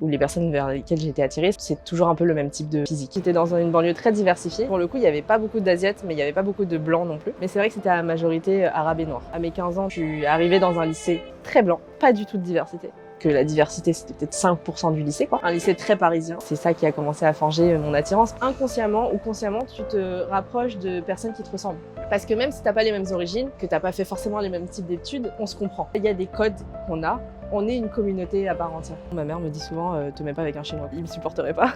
où les personnes vers lesquelles j'étais attirée, c'est toujours un peu le même type de physique. J'étais dans une banlieue très diversifiée. Pour le coup, il n'y avait pas beaucoup d'Asiates, mais il n'y avait pas beaucoup de Blancs non plus. Mais c'est vrai que c'était à majorité arabe et noir. À mes 15 ans, je suis arrivée dans un lycée très blanc, pas du tout de diversité. Que la diversité, c'était peut-être 5% du lycée, quoi. Un lycée très parisien. C'est ça qui a commencé à forger mon attirance. Inconsciemment ou consciemment, tu te rapproches de personnes qui te ressemblent. Parce que même si t'as pas les mêmes origines, que t'as pas fait forcément les mêmes types d'études, on se comprend. Il y a des codes qu'on a. On est une communauté à part entière. Ma mère me dit souvent te mets pas avec un Chinois, il me supporterait pas.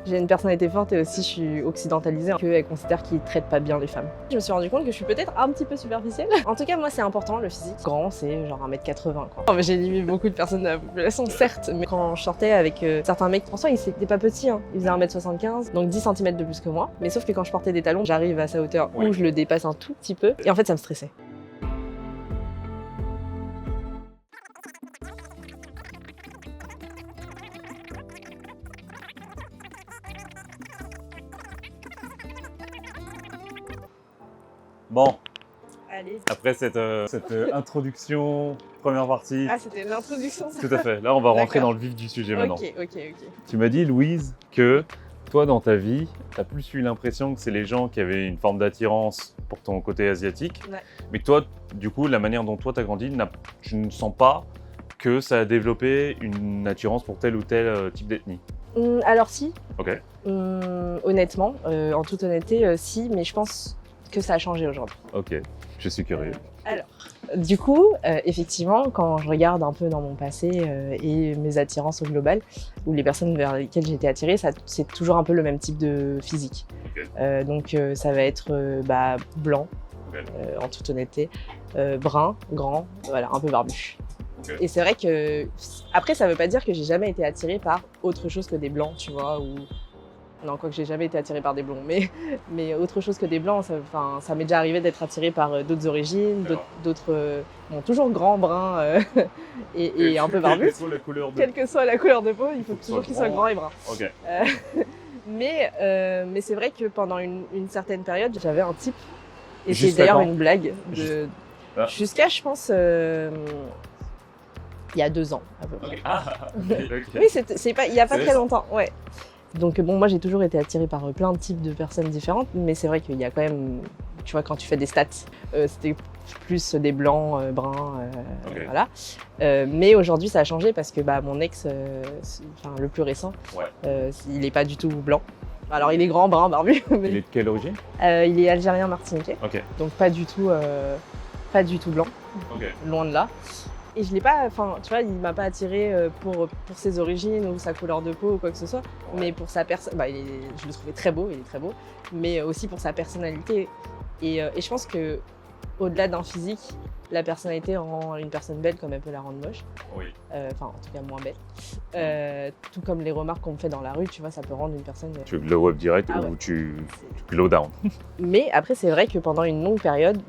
J'ai une personnalité forte et aussi je suis occidentalisée, qu'elle considère qu'ils traitent pas bien les femmes. Je me suis rendu compte que je suis peut-être un petit peu superficielle. En tout cas, moi c'est important le physique. Grand, c'est genre 1m80 quoi. J'ai limité beaucoup de personnes de la population, certes, mais quand je sortais avec certains mecs, François, ils étaient pas petits, hein. Ils faisaient 1m75, donc 10 cm de plus que moi. Mais sauf que quand je portais des talons, j'arrive à sa hauteur où je le dépasse un tout petit peu. Et en fait, ça me stressait. Bon, Allez. après cette introduction, première partie, Ah, c'était l'introduction. tout à fait. Là, on va rentrer D'accord. dans le vif du sujet maintenant. Ok. Tu m'as dit, Louise, que toi, dans ta vie, tu as plus eu l'impression que c'est les gens qui avaient une forme d'attirance pour ton côté asiatique. Ouais. Mais que toi, du coup, la manière dont toi, tu as grandi, tu ne sens pas que ça a développé une attirance pour tel ou tel type d'ethnie. Alors si, Ok. honnêtement, en toute honnêteté, si, mais je pense que ça a changé aujourd'hui. Ok, je suis curieux. Alors, du coup, effectivement, quand je regarde un peu dans mon passé et mes attirances au global, ou les personnes vers lesquelles j'étais attirée, c'est toujours un peu le même type de physique. Ok. Donc ça va être blanc, Ok. en toute honnêteté, brun, grand, voilà, un peu barbu. Ok. Et c'est vrai que, après, ça veut pas dire que j'ai jamais été attirée par autre chose que des blancs, tu vois, ou... Non, quoique j'ai jamais été attirée par des blonds, mais autre chose que des blancs, ça m'est déjà arrivé d'être attirée par d'autres origines, d'autres, bon, toujours grands, bruns et un peu barbus. Quelle que soit la couleur de peau, il faut toujours qu'ils soient grands et bruns. Ok. Mais c'est vrai que pendant une certaine période, j'avais un type, et c'est Jusqu'à d'ailleurs quand? une blague, Ah. jusqu'à, je pense, il y a 2 ans à peu près. Ok. Ah, ok. Oui, c'est pas, il y a pas C'est très récent. longtemps, ouais. Donc bon, moi j'ai toujours été attirée par plein de types de personnes différentes, mais c'est vrai qu'il y a quand même, tu vois, quand tu fais des stats, c'était plus des blancs, bruns, Ok. voilà. Mais aujourd'hui ça a changé parce que mon ex, le plus récent, Ouais. il est pas du tout blanc. Alors il est grand, brun, barbu, mais Il est de quelle origine? il est algérien martiniquais, Ok. donc pas du tout blanc, Ok. loin de là. Et je l'ai pas, enfin, tu vois, il m'a pas attiré pour ses origines ou sa couleur de peau ou quoi que ce soit, mais pour sa personne, je le trouvais très beau, il est très beau, mais aussi pour sa personnalité. Et je pense que au-delà d'un physique, la personnalité rend une personne belle comme elle peut la rendre moche. Oui. Enfin, en tout cas moins belle. Tout comme les remarques qu'on me fait dans la rue, tu vois, ça peut rendre une personne. Tu glow up direct Ah ou ouais. tu glow down? Mais après, c'est vrai que pendant une longue période,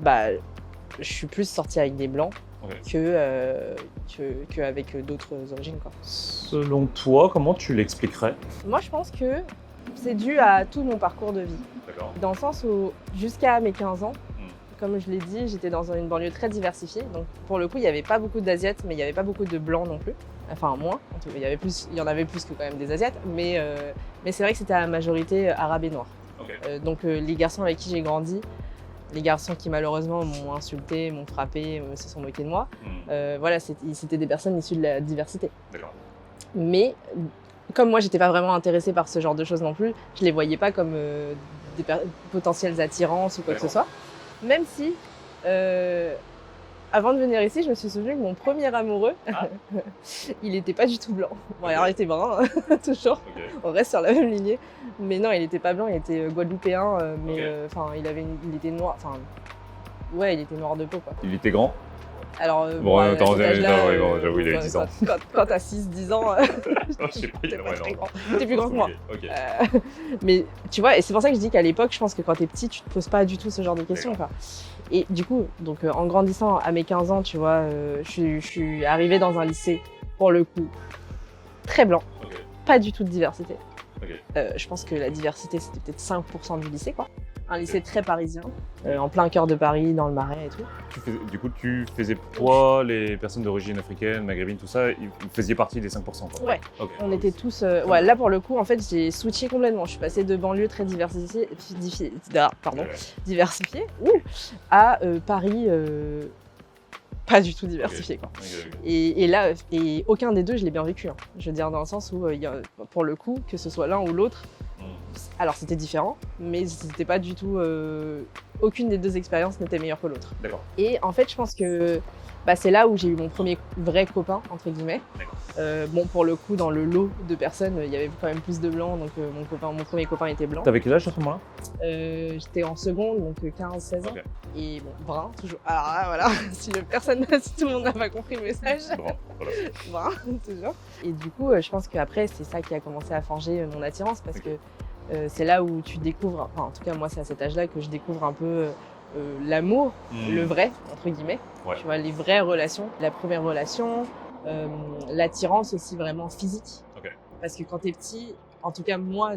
je suis plus sortie avec des blancs. Ok. que avec d'autres origines, quoi. Selon toi, comment tu l'expliquerais? Moi, je pense que c'est dû à tout mon parcours de vie. D'accord. Dans le sens où, jusqu'à mes 15 ans, comme je l'ai dit, j'étais dans une banlieue très diversifiée. Donc, pour le coup, il n'y avait pas beaucoup d'Asiates, mais il n'y avait pas beaucoup de Blancs non plus. Enfin, moins. En tout cas, il y en avait plus que quand même des Asiates. Mais c'est vrai que c'était à majorité arabe et noir. Ok. Donc, les garçons avec qui j'ai grandi, les garçons qui malheureusement m'ont insulté, m'ont frappé, se sont moqués de moi, voilà, c'était des personnes issues de la diversité. D'accord. Mais comme moi, j'étais pas vraiment intéressée par ce genre de choses non plus, je les voyais pas comme des potentielles attirances ou quoi que ce soit. Même si, avant de venir ici, je me suis souvenu que mon premier amoureux, il était pas du tout blanc. Bon, alors il était brun, toujours. Ok. On reste sur la même lignée. Mais non, il était pas blanc, il était guadeloupéen, mais Ok. il était noir, ouais, il était noir de peau, quoi. Il était grand? Alors, Bon, à attends, cet âge-là, j'avoue, il avait 10 ans. Quand t'as 6-10 ans, Je sais pas, t'es pas très non. grand. T'es plus grand que moi. Ok. Mais tu vois, et c'est pour ça que je dis qu'à l'époque, je pense que quand t'es petit, tu te poses pas du tout ce genre de questions, quoi. Et du coup, donc en grandissant à mes 15 ans, tu vois, je suis arrivée dans un lycée, pour le coup, très blanc, Ok. pas du tout de diversité. Je pense que la diversité, c'était peut-être 5% du lycée, quoi. Un lycée très parisien, en plein cœur de Paris, dans le Marais et tout. Du coup, tu faisais toi, les personnes d'origine africaine, maghrébine, tout ça, vous faisiez partie des 5%, quoi. Ouais, on était tous... ouais, là, pour le coup, en fait, j'ai switché complètement. Je suis passée de banlieue très diversifiée, à Paris... pas du tout diversifié, quoi. Et là, aucun des deux, je l'ai bien vécu. Hein. Je veux dire, dans le sens où, pour le coup, que ce soit l'un ou l'autre, alors c'était différent, mais c'était pas du tout... aucune des deux expériences n'était meilleure que l'autre. D'accord. Et en fait, je pense que c'est là où j'ai eu mon premier vrai copain, entre guillemets. Bon, pour le coup, dans le lot de personnes, il y avait quand même plus de blancs, donc mon premier copain était blanc. T'avais quel âge à ce moment-là? J'étais en seconde, donc 15-16 ans. Ok. Et bon, brun, toujours. Alors là, voilà, si tout le monde n'a pas compris le message. Bon, voilà. Brun, toujours. Et du coup, je pense qu'après, c'est ça qui a commencé à forger mon attirance, parce que c'est là où tu découvres, enfin, en tout cas, moi, c'est à cet âge-là que je découvre un peu l'amour, le vrai, entre guillemets. Ouais. Tu vois, les vraies relations. La première relation, l'attirance aussi vraiment physique. Ok. Parce que quand t'es petit, en tout cas, moi,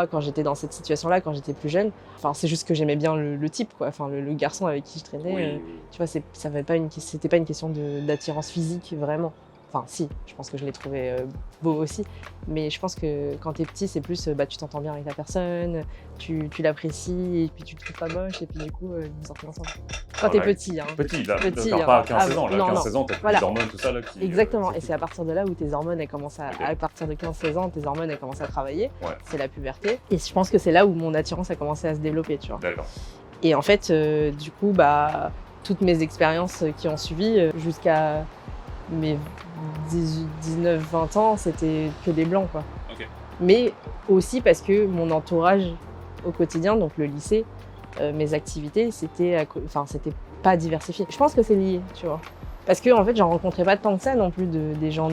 quand j'étais dans cette situation-là, quand j'étais plus jeune, enfin, c'est juste que j'aimais bien le type, quoi. Enfin, le garçon avec qui je traînais. Tu vois, c'était pas une question d'attirance physique, vraiment. Enfin, si, je pense que je l'ai trouvé beau aussi. Mais je pense que quand t'es petit, c'est plus, tu t'entends bien avec la personne, tu l'apprécies, et puis tu le trouves pas moche, et puis du coup, vous sortez ensemble. Quand t'es petit, hein. Petit, là, Petit, pas à 15-16 ans. non, Là, 15-16 ans, t'as voilà. les hormones, tout ça, là, qui... Exactement, et c'est à partir de là où tes hormones, elles commencent à... Ok. À partir de 15-16 ans, tes hormones, elles commencent à travailler. Ouais. C'est la puberté. Et je pense que c'est là où mon attirance a commencé à se développer, tu vois. D'accord. Et en fait, du coup, toutes mes expériences qui ont suivi, jusqu'à mes 19-20 ans, c'était que des blancs, quoi. Ok. Mais aussi parce que mon entourage au quotidien, donc le lycée, mes activités, c'était pas diversifié. Je pense que c'est lié, tu vois. Parce que en fait, j'en rencontrais pas tant que ça non plus des gens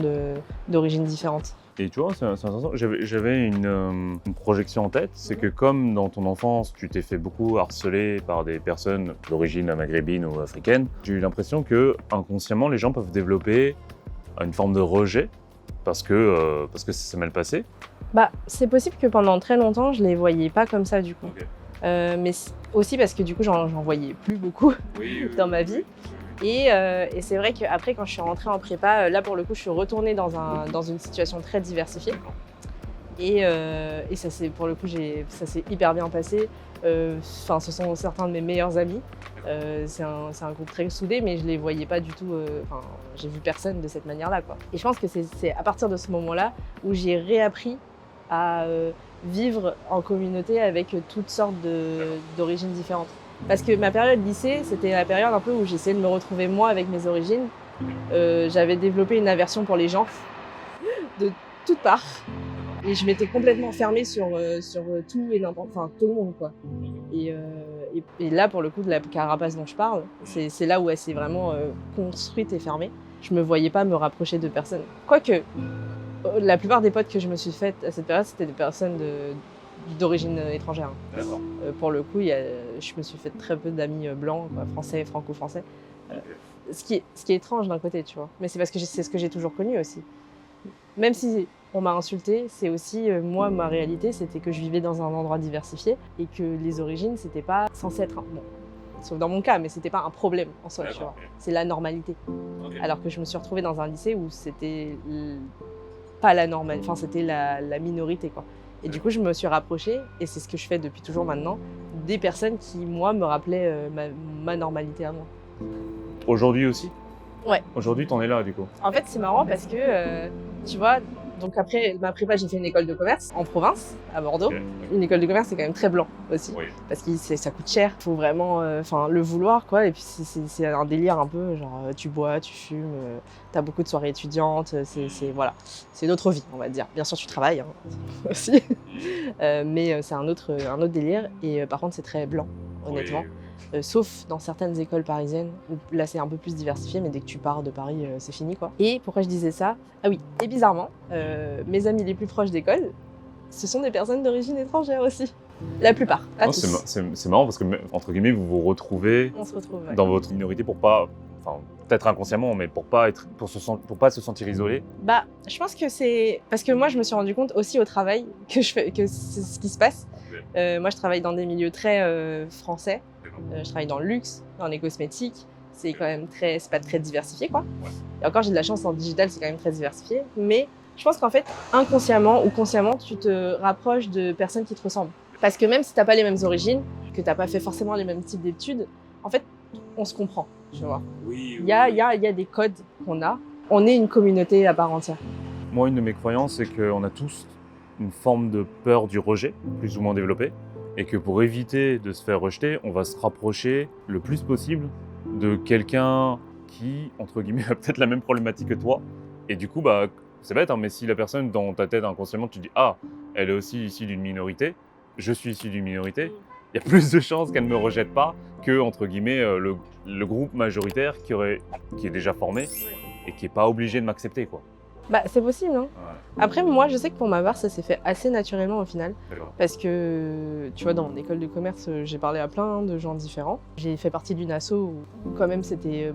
d'origines différentes. Et tu vois, c'est intéressant. J'avais une projection en tête, c'est que comme dans ton enfance, tu t'es fait beaucoup harceler par des personnes d'origine maghrébine ou africaine, j'ai eu l'impression que inconsciemment, les gens peuvent développer une forme de rejet parce que ça s'est mal passé. C'est possible que pendant très longtemps, je les voyais pas comme ça du coup. Ok. Mais aussi parce que du coup, j'en voyais plus beaucoup dans ma vie. Et c'est vrai qu'après, quand je suis rentrée en prépa, là pour le coup, je suis retournée dans une situation très diversifiée. Et ça s'est, pour le coup, ça s'est hyper bien passé. Enfin, ce sont certains de mes meilleurs amis. C'est un groupe très soudé, mais je les voyais pas du tout. Enfin, j'ai vu personne de cette manière-là, quoi. Et je pense que c'est à partir de ce moment-là où j'ai réappris à vivre en communauté avec toutes sortes d'origines différentes. Parce que ma période lycée, c'était la période un peu où j'essayais de me retrouver moi avec mes origines. J'avais développé une aversion pour les gens de toutes parts. Et je m'étais complètement fermée sur tout et n'importe, enfin tout le monde, quoi. Et là, pour le coup, de la carapace dont je parle, c'est là où elle s'est vraiment construite et fermée. Je me voyais pas me rapprocher de personne. Quoique, la plupart des potes que je me suis faites à cette période, c'était des personnes d'origine étrangère. D'accord. Pour le coup, je me suis fait très peu d'amis blancs, quoi, français, franco-français. Ce qui est étrange d'un côté, tu vois. Mais c'est parce que c'est ce que j'ai toujours connu aussi. Même si on m'a insulté, c'est aussi, moi, ma réalité, c'était que je vivais dans un endroit diversifié et que les origines, c'était pas censé être bon, sauf dans mon cas, mais c'était pas un problème en soi, tu vois. C'est la normalité. Okay. Alors que je me suis retrouvée dans un lycée où c'était pas la normalité, enfin c'était la minorité, quoi. Et du coup, je me suis rapprochée, et c'est ce que je fais depuis toujours maintenant, des personnes qui, moi, me rappelaient ma normalité à moi. Aujourd'hui aussi? Ouais. Aujourd'hui, t'en es là, du coup? En fait, c'est marrant parce que, tu vois, donc après ma prépa, j'ai fait une école de commerce en province, à Bordeaux. Okay. Une école de commerce, c'est quand même très blanc aussi, parce que ça coûte cher. Il faut vraiment le vouloir, quoi. Et puis, c'est un délire un peu, genre, tu bois, tu fumes, t'as beaucoup de soirées étudiantes, voilà. C'est notre vie, on va dire. Bien sûr, tu travailles, hein, aussi. Mais c'est un autre délire. Et par contre, c'est très blanc, honnêtement. Sauf dans certaines écoles parisiennes, où là c'est un peu plus diversifié, mais dès que tu pars de Paris, c'est fini, quoi. Et pourquoi je disais ça? Ah oui, et bizarrement, mes amis les plus proches d'école, ce sont des personnes d'origine étrangère aussi. La plupart, pas tous. C'est marrant parce que, entre guillemets, vous vous retrouvez On se retrouve, ouais. dans votre minorité pour pas enfin peut-être inconsciemment, mais pour pas se sentir isolé. Bah, je pense que c'est parce que moi, je me suis rendu compte aussi au travail que c'est ce qui se passe. Moi, je travaille dans des milieux très français. Je travaille dans le luxe, dans les cosmétiques. C'est quand même c'est pas très diversifié, quoi. Et encore, j'ai de la chance en digital, c'est quand même très diversifié. Mais je pense qu'en fait, inconsciemment ou consciemment, tu te rapproches de personnes qui te ressemblent. Parce que même si t'as pas les mêmes origines, que t'as pas fait forcément les mêmes types d'études, en fait, on se comprend, tu vois. Il y a des codes qu'on a. On est une communauté à part entière. Moi, une de mes croyances, c'est qu'on a tous une forme de peur du rejet, plus ou moins développée, et que pour éviter de se faire rejeter, on va se rapprocher le plus possible de quelqu'un qui, entre guillemets, a peut-être la même problématique que toi. Et du coup, bah, c'est bête, hein, mais si la personne, dans ta tête, inconsciemment, tu dis « Ah, elle est aussi issue d'une minorité, je suis issu d'une minorité », il y a plus de chances qu'elle ne me rejette pas que, entre guillemets, le groupe majoritaire qui est déjà formé et qui n'est pas obligé de m'accepter, quoi. Bah, c'est possible, hein. Ouais. Après, moi, je sais que pour ma part, ça s'est fait assez naturellement au final. D'accord. Parce que, tu vois, dans mon école de commerce, j'ai parlé à plein de gens différents. J'ai fait partie d'une asso où, quand même, c'était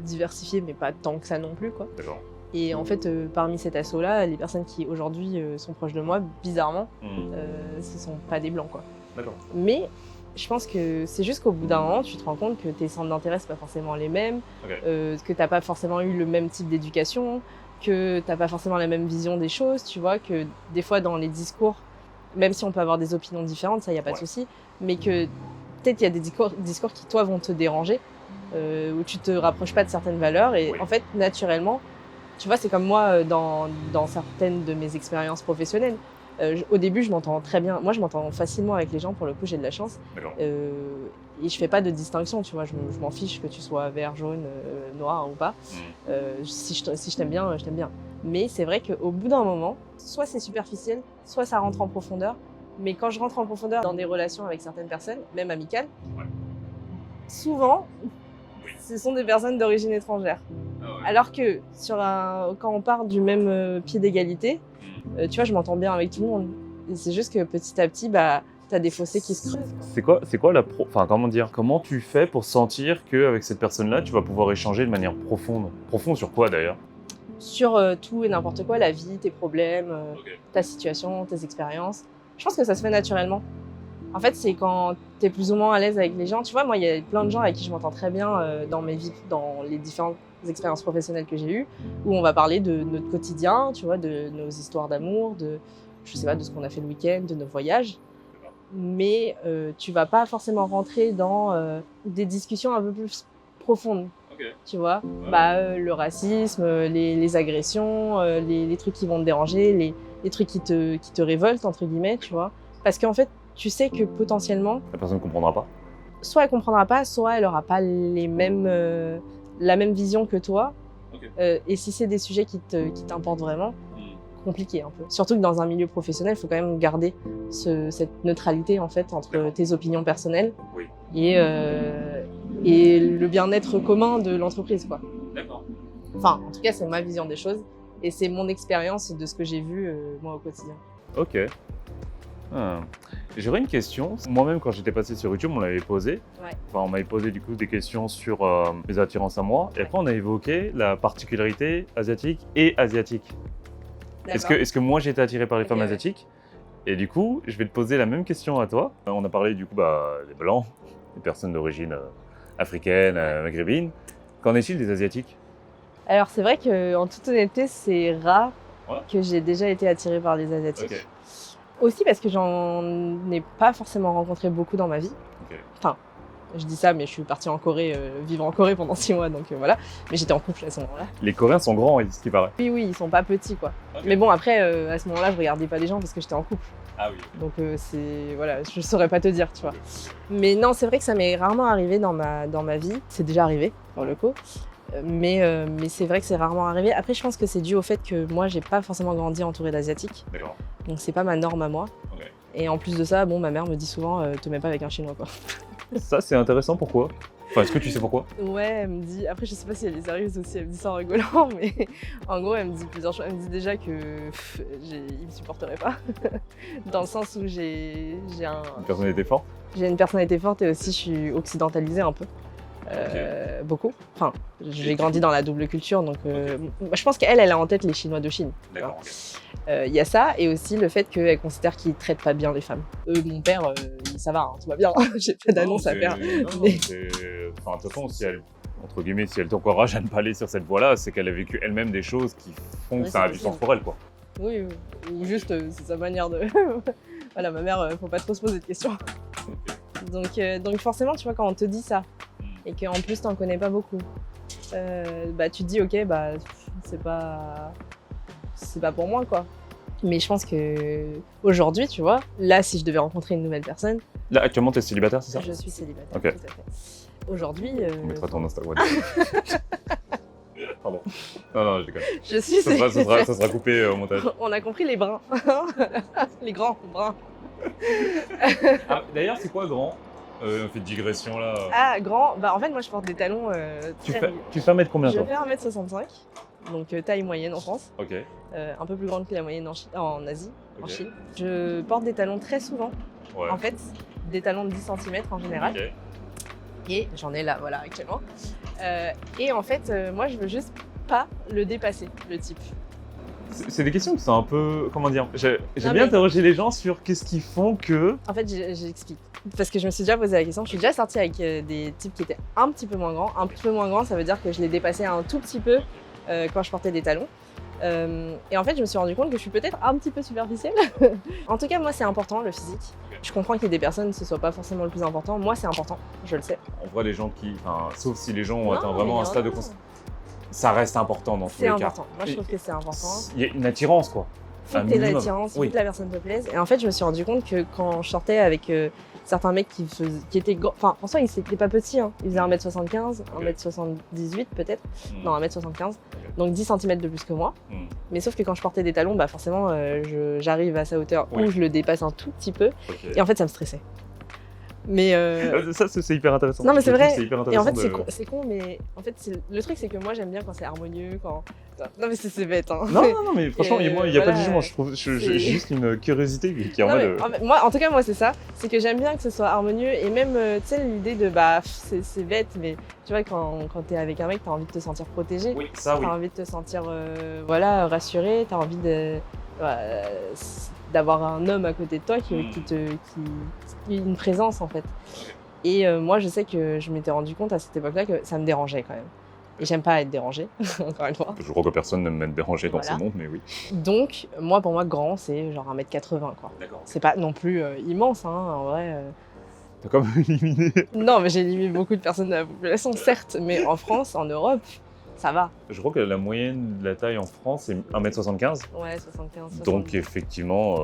diversifié, mais pas tant que ça non plus, quoi. D'accord. Et en fait, parmi cette asso-là, les personnes qui, aujourd'hui, sont proches de moi, bizarrement, ce sont pas des blancs, quoi. D'accord. Mais je pense que c'est juste qu'au bout d'un moment, tu te rends compte que tes centres d'intérêt, c'est pas forcément les mêmes, que t'as pas forcément eu le même type d'éducation, que t'as pas forcément la même vision des choses, tu vois, que des fois dans les discours, même si on peut avoir des opinions différentes, ça y a pas de souci, mais que peut-être il y a des discours qui toi vont te déranger, où tu te rapproches pas de certaines valeurs et en fait naturellement, tu vois, c'est comme moi dans certaines de mes expériences professionnelles. Au début, je m'entends très bien. Moi, je m'entends facilement avec les gens. Pour le coup, j'ai de la chance. Et je fais pas de distinction, tu vois. Je m'en fiche que tu sois vert, jaune, noir ou pas. Si je t'aime bien, je t'aime bien. Mais c'est vrai qu'au bout d'un moment, soit c'est superficiel, soit ça rentre en profondeur. Mais quand je rentre en profondeur dans des relations avec certaines personnes, même amicales, souvent, ce sont des personnes d'origine étrangère. Alors que quand on part du même pied d'égalité, tu vois, je m'entends bien avec tout le monde. Et c'est juste que petit à petit, bah, t'as des fossés qui se creusent. C'est quoi enfin, comment dire, comment tu fais pour sentir qu'avec cette personne-là, tu vas pouvoir échanger de manière profonde? Profonde sur quoi d'ailleurs? Sur tout et n'importe quoi, la vie, tes problèmes, ta situation, tes expériences. Je pense que ça se fait naturellement. En fait, c'est quand t'es plus ou moins à l'aise avec les gens. Tu vois, moi, il y a plein de gens avec qui je m'entends très bien dans les différentes expériences professionnelles que j'ai eues, où on va parler de notre quotidien, tu vois, de nos histoires d'amour, je sais pas, de ce qu'on a fait le week-end, de nos voyages. Mais tu vas pas forcément rentrer dans des discussions un peu plus profondes. Tu vois, le racisme, les agressions, les trucs qui vont te déranger, les trucs qui te révoltent, entre guillemets, tu vois. Parce qu'en fait, tu sais que potentiellement, La personne ne comprendra pas. soit elle comprendra pas, soit elle aura pas la même vision que toi. Et si c'est des sujets qui t'importent vraiment, compliqué un peu. Surtout que dans un milieu professionnel, il faut quand même garder cette neutralité en fait entre tes opinions personnelles et le bien-être commun de l'entreprise, quoi. D'accord. Enfin, en tout cas, c'est ma vision des choses et c'est mon expérience de ce que j'ai vu moi au quotidien. Ok. J'aurais une question. Moi-même, quand j'étais passé sur YouTube, on l'avait posé. Enfin, on m'avait posé du coup des questions sur mes attirances à moi. Et après, on a évoqué la particularité asiatique et asiatique. Est-ce que moi, j'ai été attiré par les femmes asiatiques? Et du coup, je vais te poser la même question à toi. On a parlé du coup des blancs, des personnes d'origine africaine, maghrébine. Qu'en est-il des asiatiques? Alors, c'est vrai qu'en toute honnêteté, c'est rare que j'ai déjà été attirée par les asiatiques. Aussi parce que j'en ai pas forcément rencontré beaucoup dans ma vie. Enfin, je dis ça, mais je suis partie en Corée, vivre en Corée pendant 6 mois, donc voilà. Mais j'étais en couple à ce moment-là. Les Coréens sont grands, ce qui paraît. Oui, ils sont pas petits, quoi. Mais bon, après, à ce moment-là, je regardais pas les gens parce que j'étais en couple. Ah oui. Donc voilà, je saurais pas te dire, tu vois. Mais non, c'est vrai que ça m'est rarement arrivé dans ma vie. C'est déjà arrivé, pour le coup. Mais c'est vrai que c'est rarement arrivé. Après, je pense que c'est dû au fait que moi, j'ai pas forcément grandi entourée d'asiatiques. D'accord. Donc c'est pas ma norme à moi. Et en plus de ça, bon, ma mère me dit souvent, te mets pas avec un chinois, quoi. Ça, c'est intéressant, pourquoi? Enfin, est-ce que tu sais pourquoi? Ouais, elle me dit, après je sais pas si elle est sérieuse aussi, elle me dit ça en rigolant, mais en gros elle me dit plusieurs choses. Elle me dit déjà que il me supporterait pas, dans le sens où j'ai Une personnalité forte? J'ai une personnalité forte et aussi je suis occidentalisée un peu. beaucoup. Enfin, j'ai grandi dans la double culture, donc je pense qu'elle a en tête les Chinois de Chine. D'accord. Il y a ça, et aussi le fait qu'elle considère qu'ils traitent pas bien les femmes. Mon père, ça va, hein, tout va bien, j'ai pas d'annonce à faire. Mais... Enfin, de toute façon, si elle, entre guillemets, si elle t'encourage à ne pas aller sur cette voie-là, c'est qu'elle a vécu elle-même des choses qui font que ça a du sens pour elle, quoi. Oui, ou juste c'est sa manière de... Voilà, ma mère, faut pas trop se poser de questions. Donc forcément, tu vois, quand on te dit ça, et qu'en plus t'en connais pas beaucoup, bah tu te dis ok, bah c'est pas pour moi, quoi. Mais je pense que aujourd'hui, tu vois, là, si je devais rencontrer une nouvelle personne... Là, actuellement, t'es célibataire, c'est ça? Je suis célibataire, Ok. tout à fait. Aujourd'hui... On mettra ton Instagram. Pardon. Non, je déconne. Je suis ça sera coupé au montage. On a compris les brins. Les grands brins. Ah, d'ailleurs, c'est quoi grand? On fait de digression là. Ah, grand, bah en fait, moi je porte des talons Tu fais 1 mètre combien, Je toi? fais 1m65, donc taille moyenne en France. Ok. Un peu plus grande que la moyenne en Asie, en Ok. Chine. Je porte des talons très souvent, Ouais. en fait, des talons de 10 cm en général. Ok. Et j'en ai là, voilà, actuellement. Et en fait, moi je veux juste pas le dépasser, le type. C'est des questions qui sont un peu. Comment dire? J'aime Non, bien mais- interroger les gens sur qu'est-ce qui font que. En fait, j'explique. Parce que je me suis déjà posé la question. Je suis déjà sortie avec des types qui étaient un petit peu moins grands. Un petit peu moins grands, ça veut dire que je les dépassais un tout petit peu quand je portais des talons. Et en fait, je me suis rendu compte que je suis peut-être un petit peu superficielle. En tout cas, moi, c'est important, le physique. Je comprends qu'il y ait des personnes, ce soit pas forcément le plus important. Moi, c'est important, je le sais. En vrai, les gens qui. Enfin, sauf si les gens ont Non, atteint mais vraiment il y un en stade de a. conscience. Ça reste important dans tous C'est les cas. important. Moi, je trouve que c'est important. Il y a une attirance, quoi. Faut Un que t'aies minimum. l'attirance, faut Oui. que la personne te plaise. Et en fait, je me suis rendu compte que quand je sortais avec certains mecs qui étaient grands, enfin, en soi, ils étaient pas petits, hein. Ils faisaient 1m75, Ok. 1m78 peut-être, Hmm. non, 1m75, donc 10 cm de plus que moi. Hmm. Mais sauf que quand je portais des talons, bah forcément, j'arrive à sa hauteur Oui. ou je le dépasse un tout petit peu. Ok. Et en fait, ça me stressait. Mais Ça, c'est hyper intéressant. non, mais c'est Je trouve vrai. que hyper Et en intéressant fait, de- c'est con, mais en fait, le truc, c'est que moi, j'aime bien quand c'est harmonieux, quand... Non, mais c'est bête, hein. Non, mais franchement, Et, il n'y a pas de voilà, jugement. Je trouve, c'est- j'ai juste une curiosité qui est en Non, mode. mais moi, en tout cas, moi, c'est ça. C'est que j'aime bien que ce soit harmonieux. Et même, tu sais, l'idée de, bah, c'est bête, mais tu vois, quand t'es avec un mec, t'as envie de te sentir protégé. Oui, ça, oui. T'as envie de te sentir, voilà, rassuré. T'as envie d'avoir un homme à côté de toi qui ait une présence, en fait. Et moi, je sais que je m'étais rendu compte à cette époque-là que ça me dérangeait quand même. Et j'aime pas être dérangée, encore une fois. Je crois que personne ne m'aime déranger dans Voilà. ce monde, mais oui. Donc, pour moi, grand, c'est genre 1m80, quoi. D'accord. C'est pas non plus immense, hein, en vrai. T'as quand même éliminé. Non, mais j'ai éliminé beaucoup de personnes de la population, certes, mais en France, en Europe, ça va. Je crois que la moyenne de la taille en France, c'est 1m75. Ouais, 75, 70. Donc, effectivement,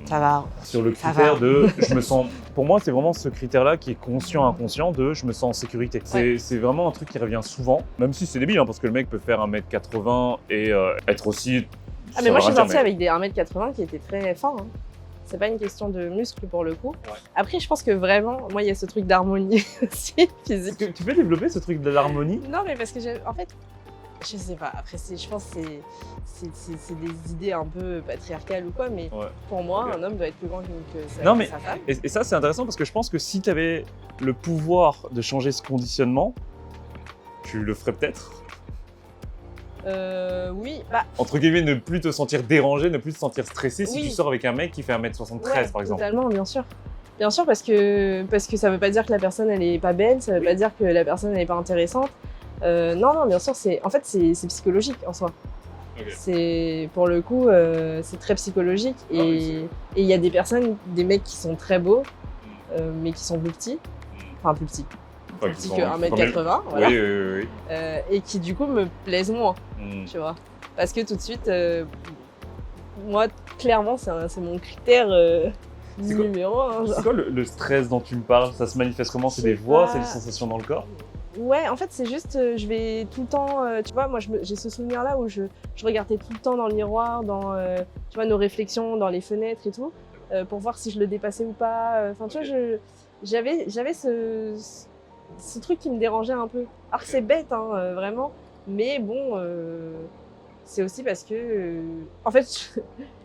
ça va. sur le Ça critère va. de je me sens. Pour moi, c'est vraiment ce critère-là qui est conscient, inconscient de je me sens en sécurité. C'est vraiment un truc qui revient souvent, même si c'est débile, hein, parce que le mec peut faire 1m80 et être aussi. Ah, mais moi, je suis ça sortie veut rien avec des 1m80 qui étaient très fins. Hein. C'est pas une question de muscles pour le coup. Ouais. Après, je pense que vraiment, moi, il y a ce truc d'harmonie aussi, dire. physique. Est-ce que tu peux développer ce truc de l'harmonie? Non, mais parce que en fait, je sais pas. Après, je pense que c'est des idées un peu patriarcales ou quoi, mais Ouais. pour moi, Ok. un homme doit être plus grand que Non, mais- sa femme. Et ça, c'est intéressant parce que je pense que si tu avais le pouvoir de changer ce conditionnement, tu le ferais peut-être. Oui, bah, Entre guillemets, ne plus te sentir dérangé, ne plus te sentir stressé si Oui. tu sors avec un mec qui fait 1m73 ouais, par exemple. totalement, bien sûr. Bien sûr, parce que ça veut pas dire que la personne, elle est pas belle, ça veut pas dire que la personne, elle est pas intéressante. Non, bien sûr, c'est psychologique en soi. Ok. C'est, pour le coup, c'est très psychologique. Ah oui, Et il y a des personnes, des mecs qui sont très beaux, mais qui sont plus petits. Enfin, plus petits. Enfin, Plus qui petits sont que quand même- 1m80, voilà. Oui. Et qui, du coup, me plaisent moins, tu vois. Parce que tout de suite, moi, clairement, c'est mon critère C'est quoi- numéro 1. C'est quoi le stress dont tu me parles? Ça se manifeste comment? C'est Je des sais voix, pas. c'est des sensations dans le corps? Ouais, en fait, c'est juste, je vais tout le temps, tu vois, moi, j'ai ce souvenir-là où je regardais tout le temps dans le miroir, dans, tu vois, nos réflexions, dans les fenêtres et tout, pour voir si je le dépassais ou pas. Enfin, tu vois, j'avais ce truc qui me dérangeait un peu. Alors que c'est bête, hein, vraiment, mais bon, c'est aussi parce que, en fait,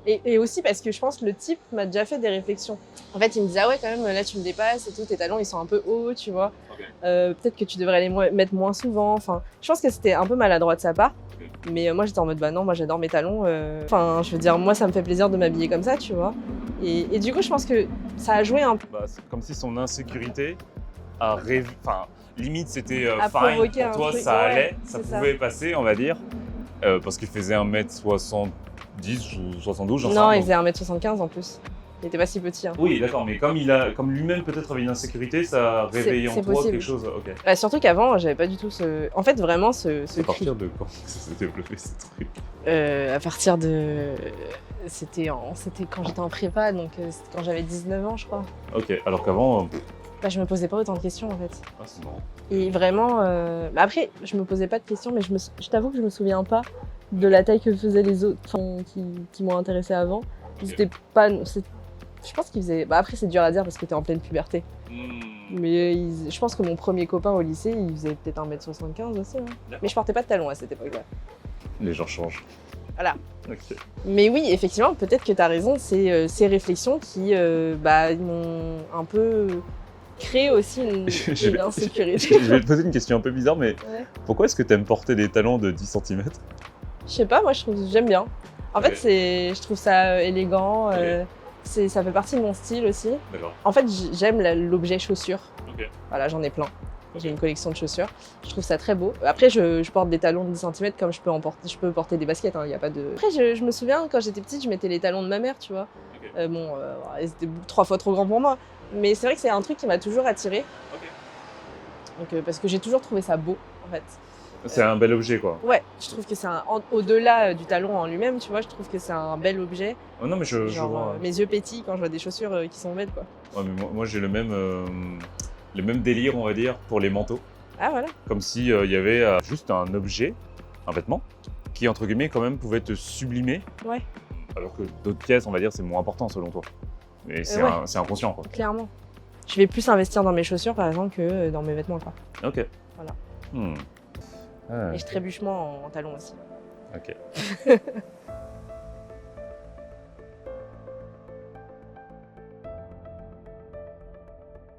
Et aussi parce que je pense que le type m'a déjà fait des réflexions. En fait, il me disait, ah ouais, quand même, là, tu me dépasses et tout, tes talons, ils sont un peu hauts, tu vois. Ok. Peut-être que tu devrais les mettre moins souvent. Enfin, je pense que c'était un peu maladroit de sa part. Ok. Mais moi, j'étais en mode, bah non, moi, j'adore mes talons. Enfin, je veux dire, moi, ça me fait plaisir de m'habiller comme ça, tu vois. Et du coup, je pense que ça a joué un peu. Bah, c'est comme si son insécurité a enfin, limite c'était A fine provoqué pour un toi, truc, ça ouais, allait, ça c'est ça. pouvait passer, on va dire, parce qu'il faisait 1m70 ou 72, j'en sais Non, rien, il faisait 1m75 en plus. Il était pas si petit. Hein. Oui, d'accord, mais comme lui-même peut-être avait une insécurité, ça a réveillé en c'est toi possible. quelque chose. Ok. Bah, surtout qu'avant, j'avais pas du tout ce. En fait, vraiment, ce À cri. partir de quand ça s'est développé ce truc? À partir de. C'était quand j'étais en prépa, donc c'était quand j'avais 19 ans, je crois. Ok, alors qu'avant, Bah, je me posais pas autant de questions en fait. ah, c'est marrant. Et vraiment. Bah, après, je me posais pas de questions, mais je t'avoue que je me souviens pas de la taille que faisaient les autres qui m'ont intéressé avant. C'était pas. Je pense qu'ils faisaient. Bah, après, c'est dur à dire parce que t'es en pleine puberté. Mais je pense que mon premier copain au lycée, il faisait peut-être 1m75 aussi. Hein. Mais je portais pas de talons à cette époque-là. Les gens changent. Voilà. Ok. Mais oui, effectivement, peut-être que tu as raison, c'est ces réflexions qui bah, ils m'ont un peu créé aussi une insécurité. Je vais te poser une question un peu bizarre, mais Ouais. pourquoi est-ce que tu aimes porter des talons de 10 cm? Je sais pas, moi j'aime bien. En Ok. fait, je trouve ça élégant, Ok. ça fait partie de mon style aussi. D'accord. En fait, j'aime l'objet chaussure. Ok. Voilà, j'en ai plein. J'ai Ok. une collection de chaussures. Je trouve ça très beau. Après, je porte des talons de 10 cm comme je peux porter des baskets. Hein, y a pas de... Après, je me souviens, quand j'étais petite, je mettais les talons de ma mère, tu vois. Ok. Ils étaient 3 fois trop grands pour moi. Mais c'est vrai que c'est un truc qui m'a toujours attirée. Ok. Donc, parce que j'ai toujours trouvé ça beau, en fait. C'est un bel objet, quoi. Ouais, je trouve que c'est au-delà du talon en lui-même, tu vois, je trouve que c'est un bel objet. Oh, non, mais je Genre, vois. mes yeux pétillent quand je vois des chaussures qui sont belles, quoi. Ouais, mais moi j'ai le même délire, on va dire, pour les manteaux. Ah, voilà. Comme si il y avait juste un objet, un vêtement, qui entre guillemets quand même pouvait te sublimer. Ouais. Alors que d'autres pièces, on va dire, c'est moins important selon toi. Mais c'est Ouais. c'est inconscient, quoi. Clairement. Je vais plus investir dans mes chaussures, par exemple, que dans mes vêtements, quoi. Ok. Voilà. Ah, Et je trébuche moins en talons aussi. ok.